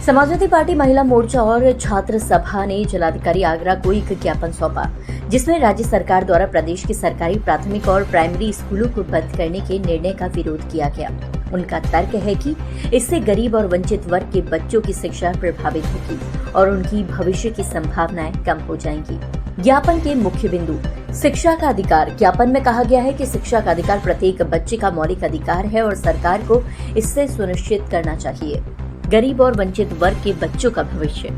Samajwadi party महिला मोर्चा और छात्र सभा ने जिलाधिकारी आगरा को एक ज्ञापन सौंपा, जिसमें राज्य सरकार द्वारा प्रदेश के सरकारी प्राथमिक और प्राइमरी स्कूलों को बंद करने के निर्णय का विरोध किया गया। उनका तर्क है कि इससे गरीब और वंचित वर्ग के बच्चों की शिक्षा प्रभावित होगी और उनकी भविष्य की संभावनाएं कम हो जाएंगी। ज्ञापन के मुख्य बिंदु: शिक्षा का अधिकार। ज्ञापन में कहा गया है कि शिक्षा का अधिकार प्रत्येक बच्चे का मौलिक अधिकार है और सरकार को इससे सुनिश्चित करना चाहिए गरीब और वंचित वर्ग के बच्चों का भविष्य।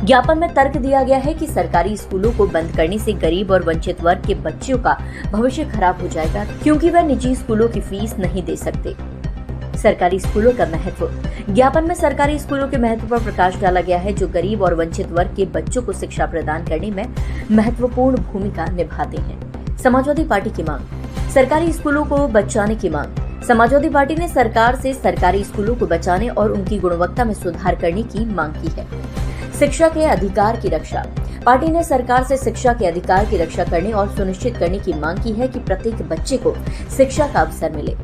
ज्ञापन में तर्क दिया गया है कि सरकारी स्कूलों को बंद करने से गरीब और वंचित वर्ग के बच्चों का भविष्य खराब हो जाएगा, क्योंकि वह निजी स्कूलों की फीस नहीं दे सकते। सरकारी स्कूलों का महत्व। ज्ञापन में सरकारी स्कूलों के महत्व पर प्रकाश डाला गया है, जो गरीब और वंचित वर्ग के बच्चों को शिक्षा प्रदान करने में महत्वपूर्ण भूमिका निभाते हैं। समाजवादी पार्टी की मांग। सरकारी स्कूलों को बचाने की मांग। समाजवादी पार्टी ने सरकार से सरकारी स्कूलों को बचाने और उनकी गुणवत्ता में सुधार करने की मांग की है। शिक्षा के अधिकार की रक्षा। पार्टी ने सरकार से शिक्षा के अधिकार की रक्षा करने और सुनिश्चित करने की मांग की है कि प्रत्येक बच्चे को शिक्षा का अवसर मिले।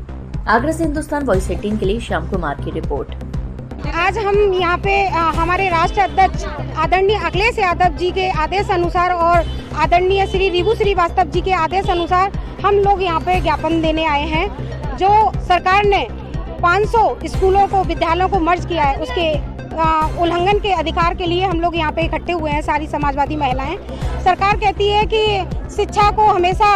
आगरा से हिंदुस्तान वॉइस 18 के लिए श्याम कुमार की रिपोर्ट। आज हम यहाँ पे हमारे राष्ट्रीय अध्यक्ष आदरणीय अखिलेश यादव जी के आदेश अनुसार और आदरणीय श्री रिभु श्रीवास्तव जी के आदेश अनुसार हम लोग यहाँ पे ज्ञापन देने आए हैं। जो सरकार ने 500 स्कूलों को, विद्यालयों को मर्ज किया है, उसके उल्लंघन के अधिकार के लिए हम लोग यहाँ पे इकट्ठे हुए हैं, सारी समाजवादी महिलाएं। सरकार कहती है कि शिक्षा को हमेशा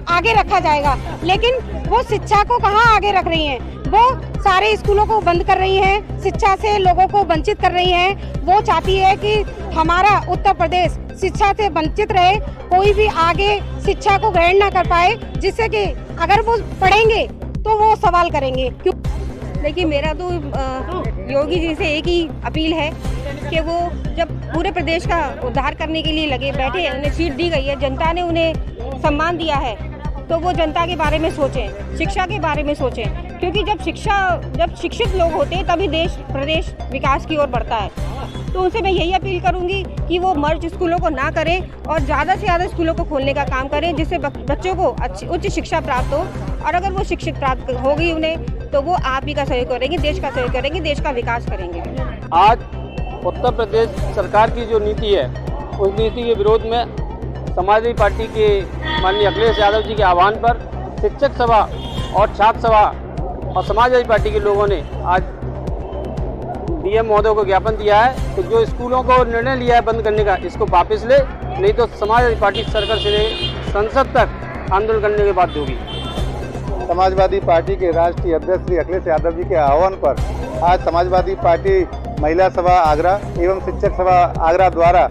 आगे रखा जाएगा, लेकिन वो शिक्षा को कहाँ आगे रख रही हैं? वो सारे स्कूलों को बंद कर रही हैं, शिक्षा से लोगों को वंचित कर रही हैं। वो चाहती है कि हमारा उत्तर प्रदेश शिक्षा से वंचित रहे, कोई भी आगे शिक्षा को ग्रहण ना कर पाए, जिससे कि अगर वो पढ़ेंगे तो वो सवाल करेंगे। देखिए, मेरा तो योगी जी से एक ही अपील है कि वो जब पूरे प्रदेश का उद्धार करने के लिए लगे बैठे हैं, उन्हें सीट दी गई है, जनता ने उन्हें सम्मान दिया है, तो वो जनता के बारे में सोचें, शिक्षा के बारे में सोचें, क्योंकि जब शिक्षित लोग होते हैं तभी देश प्रदेश विकास की ओर बढ़ता है। तो उनसे मैं यही अपील करूंगी कि वो मर्ज स्कूलों को ना करें और ज़्यादा से ज़्यादा स्कूलों को खोलने का काम करें, जिससे बच्चों को अच्छी उच्च शिक्षा प्राप्त हो। और अगर वो शिक्षित प्राप्त होगी उन्हें, तो वो आप ही का सहयोग करेंगे, देश का सहयोग करेंगे, देश का विकास करेंगे। आज उत्तर प्रदेश सरकार की जो नीति है, उस नीति के विरोध में समाजवादी पार्टी के माननीय अखिलेश यादव जी के आह्वान पर शिक्षक सभा और छात्र सभा और समाजवादी पार्टी के लोगों ने आज डीएम महोदय को ज्ञापन दिया है कि जो स्कूलों को निर्णय लिया है बंद करने का, इसको वापस ले, नहीं तो समाजवादी पार्टी सरकार से संसद तक आंदोलन करने के बाध्य होगी। समाजवादी पार्टी के राष्ट्रीय अध्यक्ष श्री अखिलेश यादव जी के आह्वान पर आज समाजवादी पार्टी महिला सभा आगरा एवं शिक्षक सभा आगरा द्वारा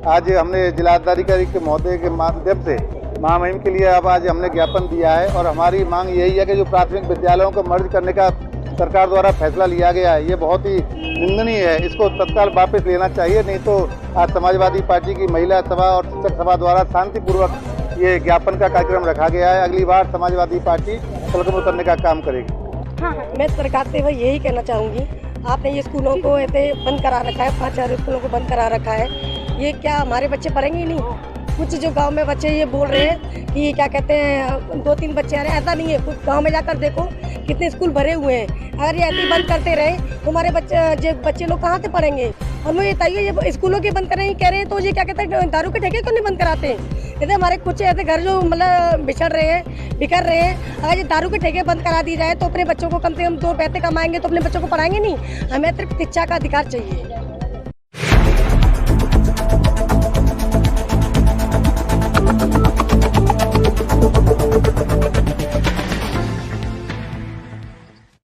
आज हमने जिलाधिकारी के महोदय के माध्यम से महामहिम के लिए अब आज हमने ज्ञापन दिया है। और हमारी मांग यही है कि जो प्राथमिक विद्यालयों को मर्ज करने का सरकार द्वारा फैसला लिया गया है, ये बहुत ही निंदनीय है। इसको तत्काल वापस लेना चाहिए, नहीं तो आज समाजवादी पार्टी की महिला सभा और शिक्षक सभा द्वारा शांतिपूर्वक ये ज्ञापन का कार्यक्रम रखा गया है। अगली बार समाजवादी पार्टी सड़कों में उतरने का काम करेगी। हाँ, मैं सरकार से वही यही कहना चाहूँगी, आपने ये स्कूलों को ऐसे बंद करा रखा है, 5,000 स्कूलों को बंद करा रखा है, ये क्या हमारे बच्चे पढ़ेंगे ही नहीं? कुछ जो गांव में बच्चे ये बोल रहे हैं कि क्या कहते हैं 2-3 बच्चे आ रहे हैं, ऐसा नहीं है। कुछ गांव में जाकर देखो कितने स्कूल भरे हुए हैं। अगर ये ऐसे बंद करते रहे तो हमारे बच्चे लोग कहाँ से पढ़ेंगे? और मुझे बताइए, ये स्कूलों के बंद करने कह रहे हैं, तो ये क्या कहते हैं दारू के ठेके क्यों नहीं बंद कराते? जैसे हमारे कुछ ऐसे घर जो मतलब बिखर रहे हैं, अगर ये दारू के ठेके बंद करा दी जाए तो अपने बच्चों को कम से कम 2 पैसे कमाएंगे, तो अपने बच्चों को पढ़ाएंगे नहीं। हमें सिर्फ शिक्षा का अधिकार चाहिए।